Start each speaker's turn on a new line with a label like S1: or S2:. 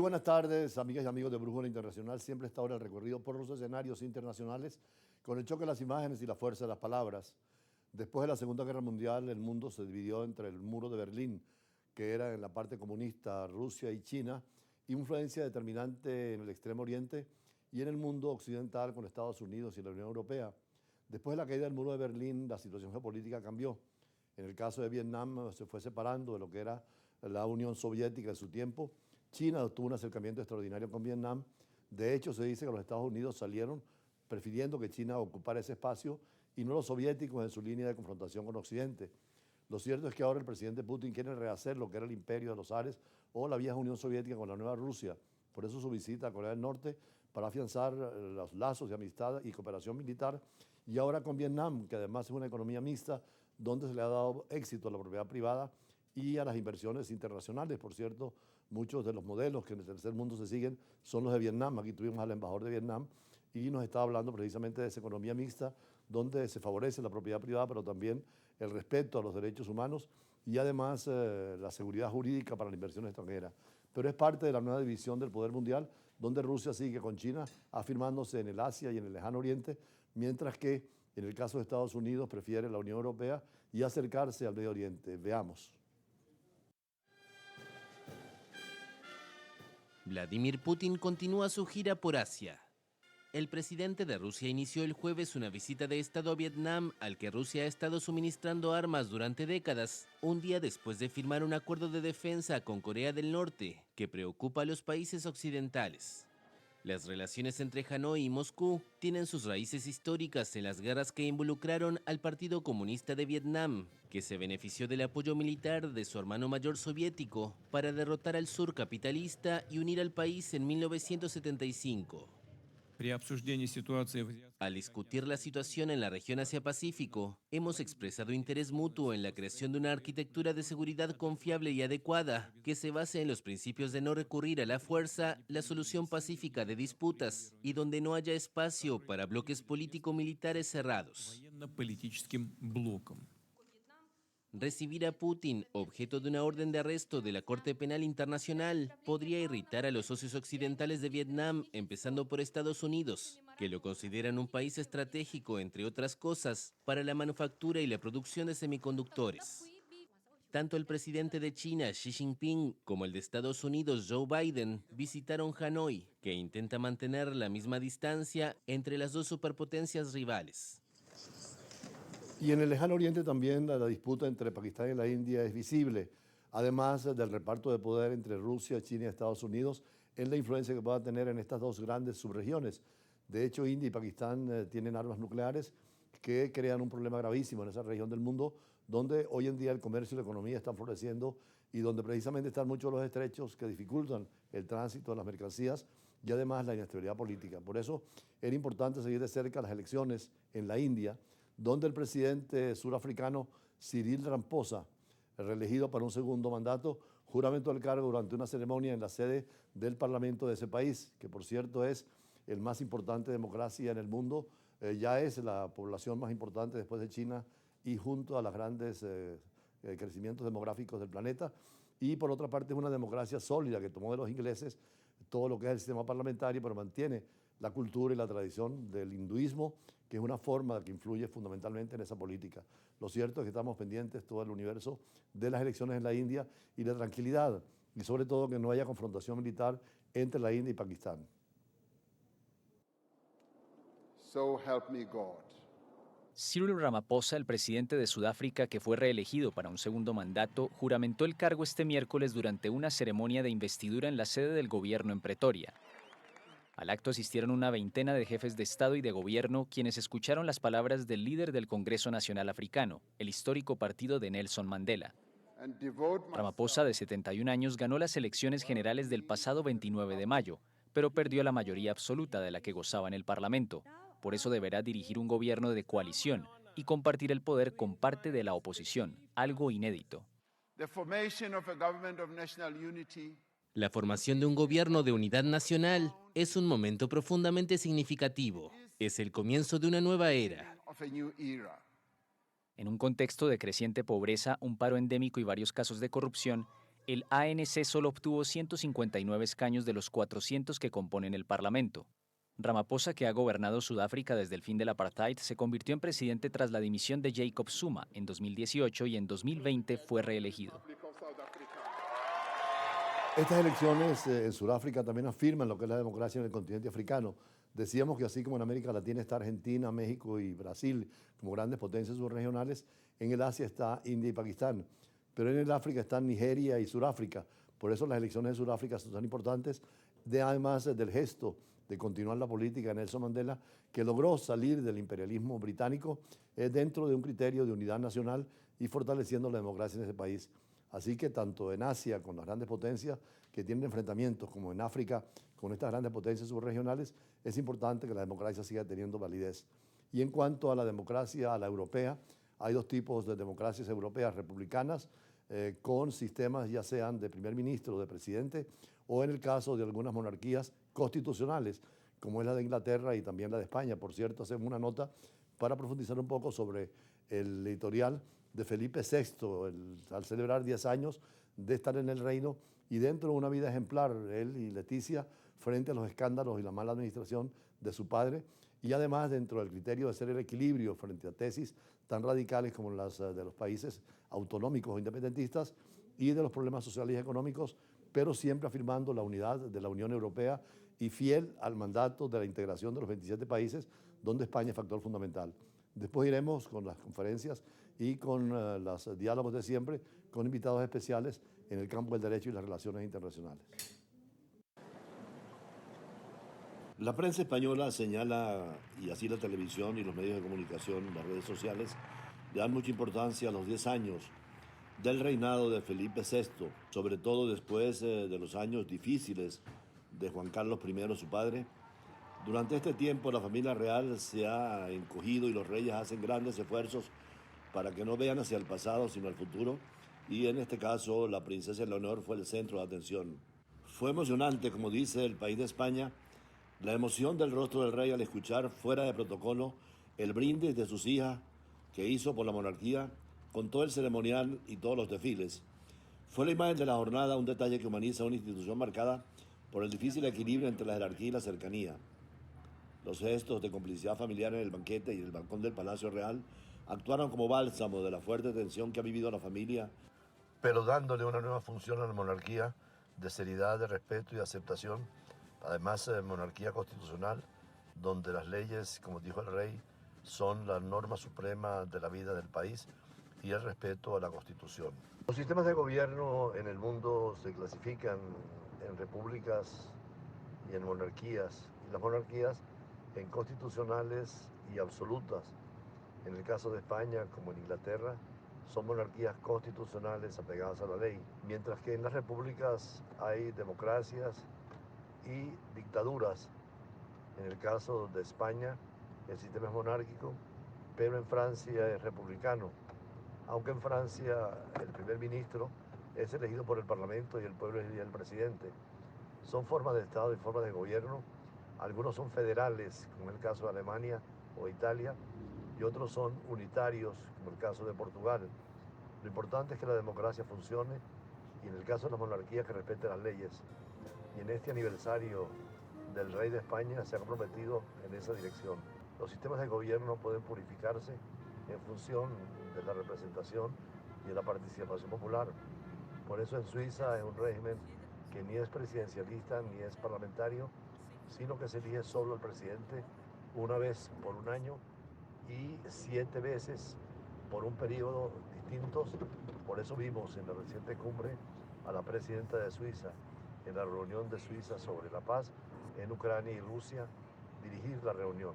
S1: buenas tardes, amigas y amigos de Brújula Internacional. Siempre está ahora el recorrido por los escenarios internacionales con el choque de las imágenes y la fuerza de las palabras. Después de la Segunda Guerra Mundial, el mundo se dividió entre el muro de Berlín, que era en la parte comunista Rusia y China, influencia determinante en el Extremo Oriente, y en el mundo occidental con Estados Unidos y la Unión Europea. Después de la caída del muro de Berlín, la situación geopolítica cambió. En el caso de Vietnam, se fue separando de lo que era la Unión Soviética de su tiempo. China tuvo un acercamiento extraordinario con Vietnam. De hecho, se dice que los Estados Unidos salieron prefiriendo que China ocupara ese espacio y no los soviéticos en su línea de confrontación con Occidente. Lo cierto es que ahora el presidente Putin quiere rehacer lo que era el imperio de los zares o la vieja Unión Soviética con la nueva Rusia. Por eso su visita a Corea del Norte, para afianzar los lazos de amistad y cooperación militar. Y ahora con Vietnam, que además es una economía mixta, donde se le ha dado éxito a la propiedad privada y a las inversiones internacionales. Por cierto, muchos de los modelos que en el tercer mundo se siguen son los de Vietnam. Aquí tuvimos al embajador de Vietnam y nos está hablando precisamente de esa economía mixta, donde se favorece la propiedad privada, pero también el respeto a los derechos humanos y además la seguridad jurídica para la inversión extranjera. Pero es parte de la nueva división del poder mundial, donde Rusia sigue con China afirmándose en el Asia y en el Lejano Oriente, mientras que en el caso de Estados Unidos prefiere la Unión Europea y acercarse al Medio Oriente. Veamos.
S2: Vladimir Putin continúa su gira por Asia. El presidente de Rusia inició el jueves una visita de Estado a Vietnam, al que Rusia ha estado suministrando armas durante décadas, un día después de firmar un acuerdo de defensa con Corea del Norte, que preocupa a los países occidentales. Las relaciones entre Hanoi y Moscú tienen sus raíces históricas en las guerras que involucraron al Partido Comunista de Vietnam, que se benefició del apoyo militar de su hermano mayor soviético para derrotar al sur capitalista y unir al país en 1975. Al discutir la situación en la región Asia-Pacífico, hemos expresado interés mutuo en la creación de una arquitectura de seguridad confiable y adecuada que se base en los principios de no recurrir a la fuerza, la solución pacífica de disputas y donde no haya espacio para bloques político-militares cerrados. Recibir a Putin, objeto de una orden de arresto de la Corte Penal Internacional, podría irritar a los socios occidentales de Vietnam, empezando por Estados Unidos, que lo consideran un país estratégico, entre otras cosas, para la manufactura y la producción de semiconductores. Tanto el presidente de China, Xi Jinping, como el de Estados Unidos, Joe Biden, visitaron Hanoi, que intenta mantener la misma distancia entre las dos superpotencias rivales.
S1: Y en el Lejano Oriente también la disputa entre Pakistán y la India es visible, además del reparto de poder entre Rusia, China y Estados Unidos en la influencia que pueda tener en estas dos grandes subregiones. De hecho, India y Pakistán tienen armas nucleares que crean un problema gravísimo en esa región del mundo, donde hoy en día el comercio y la economía están floreciendo y donde precisamente están muchos los estrechos que dificultan el tránsito de las mercancías y además la inestabilidad política. Por eso era importante seguir de cerca las elecciones en la India, donde el presidente surafricano Cyril Ramaphosa, reelegido para un segundo mandato, juramentó el cargo durante una ceremonia en la sede del Parlamento de ese país, que por cierto es el más importante democracia en el mundo, ya es la población más importante después de China y junto a los grandes crecimientos demográficos del planeta. Y por otra parte es una democracia sólida que tomó de los ingleses todo lo que es el sistema parlamentario, pero mantiene la cultura y la tradición del hinduismo, que es una forma que influye fundamentalmente en esa política. Lo cierto es que estamos pendientes todo el universo de las elecciones en la India y de tranquilidad, y sobre todo que no haya confrontación militar entre la India y Pakistán.
S3: So help me God.
S4: Cyril Ramaphosa, el presidente de Sudáfrica que fue reelegido para un segundo mandato, juramentó el cargo este miércoles durante una ceremonia de investidura en la sede del gobierno en Pretoria. Al acto asistieron una veintena de jefes de Estado y de gobierno, quienes escucharon las palabras del líder del Congreso Nacional Africano, el histórico partido de Nelson Mandela. Ramaphosa, de 71 años, ganó las elecciones generales del pasado 29 de mayo, pero perdió la mayoría absoluta de la que gozaba en el Parlamento. Por eso deberá dirigir un gobierno de coalición y compartir el poder con parte de la oposición, algo inédito.
S2: La formación de un gobierno de unidad nacional es un momento profundamente significativo. Es el comienzo de una nueva era.
S4: En un contexto de creciente pobreza, un paro endémico y varios casos de corrupción, El ANC solo obtuvo 159 escaños de los 400 que componen el Parlamento. Ramaphosa, que ha gobernado Sudáfrica desde el fin del apartheid, se convirtió en presidente tras la dimisión de Jacob Zuma en 2018 y en 2020 fue reelegido.
S1: Estas elecciones en Sudáfrica también afirman lo que es la democracia en el continente africano. Decíamos que así como en América Latina está Argentina, México y Brasil como grandes potencias subregionales, en el Asia está India y Pakistán, pero en el África están Nigeria y Sudáfrica. Por eso las elecciones de Sudáfrica son tan importantes, además del gesto de continuar la política de Nelson Mandela, que logró salir del imperialismo británico dentro de un criterio de unidad nacional y fortaleciendo la democracia en ese país. Así que tanto en Asia, con las grandes potencias que tienen enfrentamientos, como en África, con estas grandes potencias subregionales, es importante que la democracia siga teniendo validez. Y en cuanto a la democracia, a la europea, hay dos tipos de democracias europeas: republicanas, con sistemas ya sean de primer ministro o de presidente, o en el caso de algunas monarquías constitucionales, como es la de Inglaterra y también la de España. Por cierto, hacemos una nota para profundizar un poco sobre el editorial de Felipe VI, al celebrar 10 años de estar en el reino y dentro de una vida ejemplar, él y Leticia, frente a los escándalos y la mala administración de su padre, y además dentro del criterio de ser el equilibrio frente a tesis tan radicales como las de los países autonómicos o independentistas y de los problemas sociales y económicos, pero siempre afirmando la unidad de la Unión Europea y fiel al mandato de la integración de los 27 países, donde España es factor fundamental. Después iremos con las conferencias y con los diálogos de siempre, con invitados especiales en el campo del derecho y las relaciones internacionales. La prensa española señala, y así la televisión y los medios de comunicación, las redes sociales, le dan mucha importancia a los 10 años del reinado de Felipe VI, sobre todo después de los años difíciles de Juan Carlos I, su padre. Durante este tiempo la familia real se ha encogido y los reyes hacen grandes esfuerzos para que no vean hacia el pasado sino al futuro, y en este caso la princesa Leonor fue el centro de atención. Fue emocionante, como dice El País de España, la emoción del rostro del rey al escuchar fuera de protocolo el brindis de sus hijas que hizo por la monarquía con todo el ceremonial y todos los desfiles. Fue la imagen de la jornada un detalle que humaniza una institución marcada por el difícil equilibrio entre la jerarquía y la cercanía. Los gestos de complicidad familiar en el banquete y el balcón del Palacio Real actuaron como bálsamo de la fuerte tensión que ha vivido la familia, pero dándole una nueva función a la monarquía de seriedad, de respeto y de aceptación. Además, monarquía constitucional, donde las leyes, como dijo el rey, son la norma suprema de la vida del país y el respeto a la Constitución. Los sistemas de gobierno en el mundo se clasifican en repúblicas y en monarquías, y las monarquías en constitucionales y absolutas. En el caso de España, como en Inglaterra, son monarquías constitucionales apegadas a la ley, mientras que en las repúblicas hay democracias y dictaduras. En el caso de España, el sistema es monárquico, pero en Francia es republicano, aunque en Francia el primer ministro es elegido por el Parlamento y el pueblo elige al presidente. Son formas de Estado y formas de gobierno. Algunos son federales, como el caso de Alemania o Italia, y otros son unitarios, como el caso de Portugal. Lo importante es que la democracia funcione y en el caso de la monarquía que respete las leyes. Y en este aniversario del rey de España se ha comprometido en esa dirección. Los sistemas de gobierno pueden purificarse en función de la representación y de la participación popular. Por eso en Suiza es un régimen que ni es presidencialista ni es parlamentario, sino que se elige solo el presidente una vez por un año y 7 veces por un periodo distintos. Por eso vimos en la reciente cumbre a la presidenta de Suiza, en la reunión de Suiza sobre la paz en Ucrania y Rusia, dirigir la reunión.